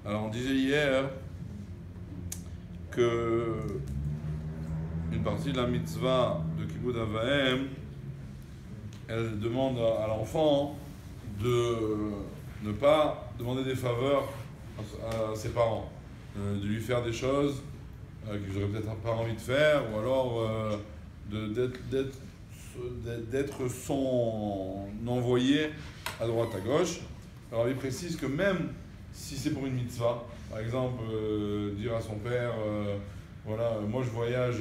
Alors on disait hier que une partie de la mitzvah de Kibbutz Av Va'em, elle demande à l'enfant de ne pas demander des faveurs à ses parents, de lui faire des choses qu'ils n'auraient peut-être pas envie de faire, ou alors d'être son envoyé à droite à gauche. Alors il précise que même si c'est pour une mitzvah, par exemple dire à son père voilà, moi je voyage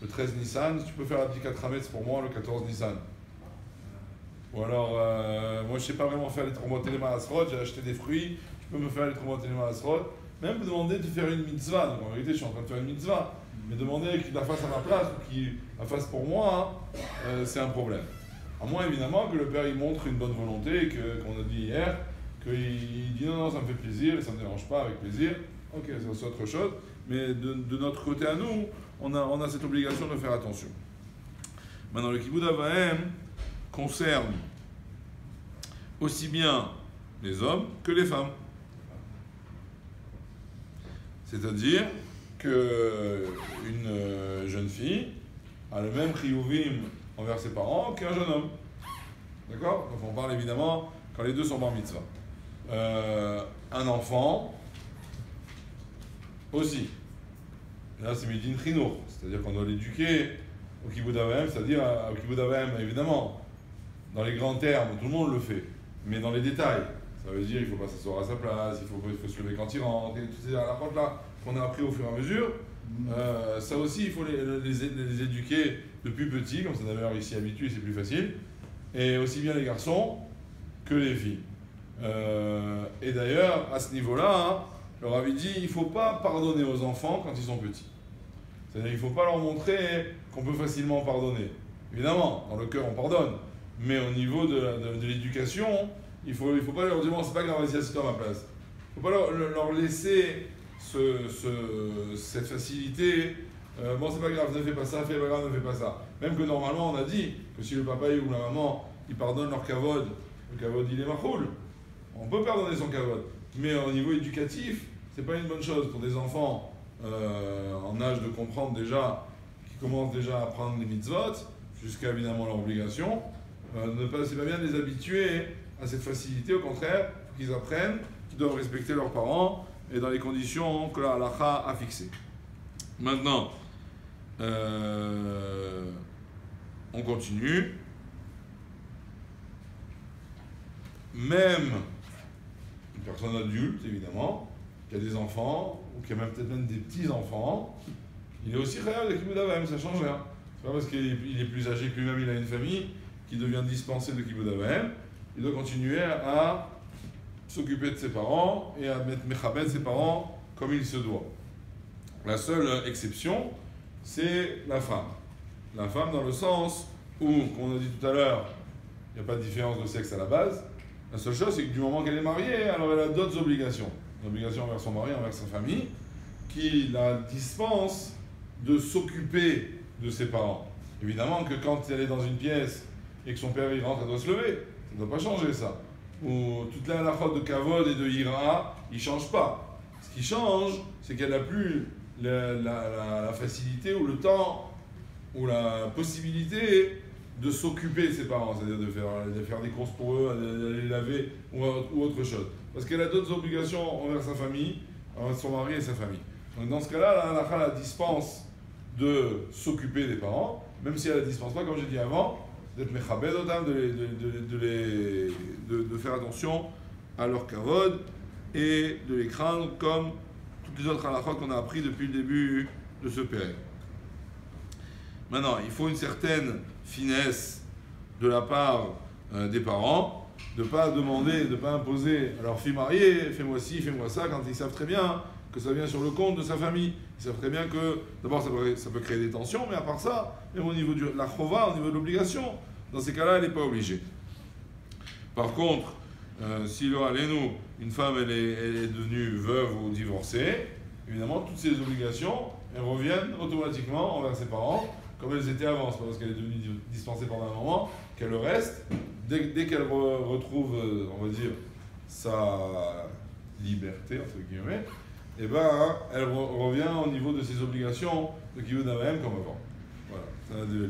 le 13 Nissan, si tu peux faire la petite 4 Hametz pour moi le 14 Nissan. Ou alors, moi je sais pas vraiment faire les trombotes les Maasrot, j'ai acheté des fruits, tu peux me faire les trombotes les Maasrot. Même me demander de faire une mitzvah, donc en réalité je suis en train de faire une mitzvah, mais demander qu'il la fasse à ma place ou qu'il la fasse pour moi, c'est un problème. À moins évidemment que le père il montre une bonne volonté, qu'on a dit hier, qu'il dit non, ça me fait plaisir et ça ne me dérange pas avec plaisir, ok, c'est autre chose, mais de notre côté à nous, on a cette obligation de faire attention. Maintenant, le Kibbutz Av Va'em concerne aussi bien les hommes que les femmes. C'est-à-dire qu'une jeune fille a le même chiyuvim envers ses parents qu'un jeune homme. D'accord? Donc on parle évidemment quand les deux sont bar mitzvah. Un enfant aussi. Là c'est midin chinour, c'est-à-dire qu'on doit l'éduquer au Kibbutz Av Va'em, c'est-à-dire au Kibbutz Av Va'em évidemment. Dans les grands termes, tout le monde le fait, mais dans les détails, ça veut dire qu'il ne faut pas s'asseoir à sa place, il faut se lever quand il rentre, et toutes ces halachot-là qu'on a appris au fur et à mesure, ça aussi, il faut les éduquer depuis petit, comme ça d'ailleurs ici habitué, c'est plus facile, et aussi bien les garçons que les filles. Et d'ailleurs, à ce niveau-là, hein, le Rabbi dit, il ne faut pas pardonner aux enfants quand ils sont petits. C'est-à-dire qu'il ne faut pas leur montrer qu'on peut facilement pardonner. Évidemment, dans le cœur, on pardonne. Mais au niveau de l'éducation, il faut pas leur dire bon, c'est pas grave, vas-y, assieds-toi à ma place. Il ne faut pas leur laisser cette facilité. Bon, c'est pas grave, ne fais pas ça, fais pas grave, ne fais pas ça. Même que normalement, on a dit que si le papa ou la maman ils pardonnent leur kavod, le kavod il est machoul. On peut pardonner son kavod. Mais au niveau éducatif, c'est pas une bonne chose pour des enfants en âge de comprendre déjà, qui commencent déjà à apprendre les mitzvot, jusqu'à évidemment leur obligation. C'est pas bien de les habituer à cette facilité, au contraire, il faut qu'ils apprennent qu'ils doivent respecter leurs parents et dans les conditions que la halakha a fixées. Maintenant, on continue. Même une personne adulte, évidemment, qui a des enfants, ou qui a peut-être même des petits-enfants, il est aussi réel de Kibbutz Av Va'em, ça change rien. C'est pas parce qu'il est plus âgé que lui-même, il a une famille, qui devient dispensé de Kibbutz Av Va'em, il doit continuer à s'occuper de ses parents et à mettre mechabed ses parents comme il se doit. La seule exception, c'est la femme. La femme dans le sens où, comme on a dit tout à l'heure, il n'y a pas de différence de sexe à la base. La seule chose, c'est que du moment qu'elle est mariée, alors elle a d'autres obligations. Une obligation envers son mari, envers sa famille, qui la dispense de s'occuper de ses parents. Évidemment que quand elle est dans une pièce et que son père y rentre, elle doit se lever. Ça ne doit pas changer ça. Ou toute la halachot de kavod et de hira, il ne change pas. Ce qui change, c'est qu'elle n'a plus la facilité ou le temps ou la possibilité de s'occuper de ses parents, c'est-à-dire de faire des courses pour eux, d'aller les laver ou autre chose. Parce qu'elle a d'autres obligations envers sa famille, envers son mari et sa famille. Donc dans ce cas-là, la halakha la dispense de s'occuper des parents, même si elle ne la dispense pas, comme j'ai dit avant, d'être mechabed otam, de faire attention à leur kavod et de les craindre comme toutes les autres halakhot qu'on a appris depuis le début de ce période. Maintenant, il faut une certaine finesse de la part des parents, de ne pas demander, de ne pas imposer à leur fille mariée, fais-moi ci, fais-moi ça, quand ils savent très bien que ça vient sur le compte de sa famille. Ils savent très bien que, d'abord, ça peut créer des tensions, mais à part ça, même au niveau de la chova, au niveau de l'obligation, dans ces cas-là, elle n'est pas obligée. Par contre, si nous, une femme, elle est devenue veuve ou divorcée, évidemment, toutes ces obligations, elles reviennent automatiquement envers ses parents, comme elles étaient avant. C'est pas parce qu'elle est devenue dispensée pendant un moment qu'elle le reste. Dès qu'elle retrouve, on va dire, liberté, entre guillemets, et ben, elle revient au niveau de ses obligations de Kibud Av V'Em comme avant. Voilà, ça a des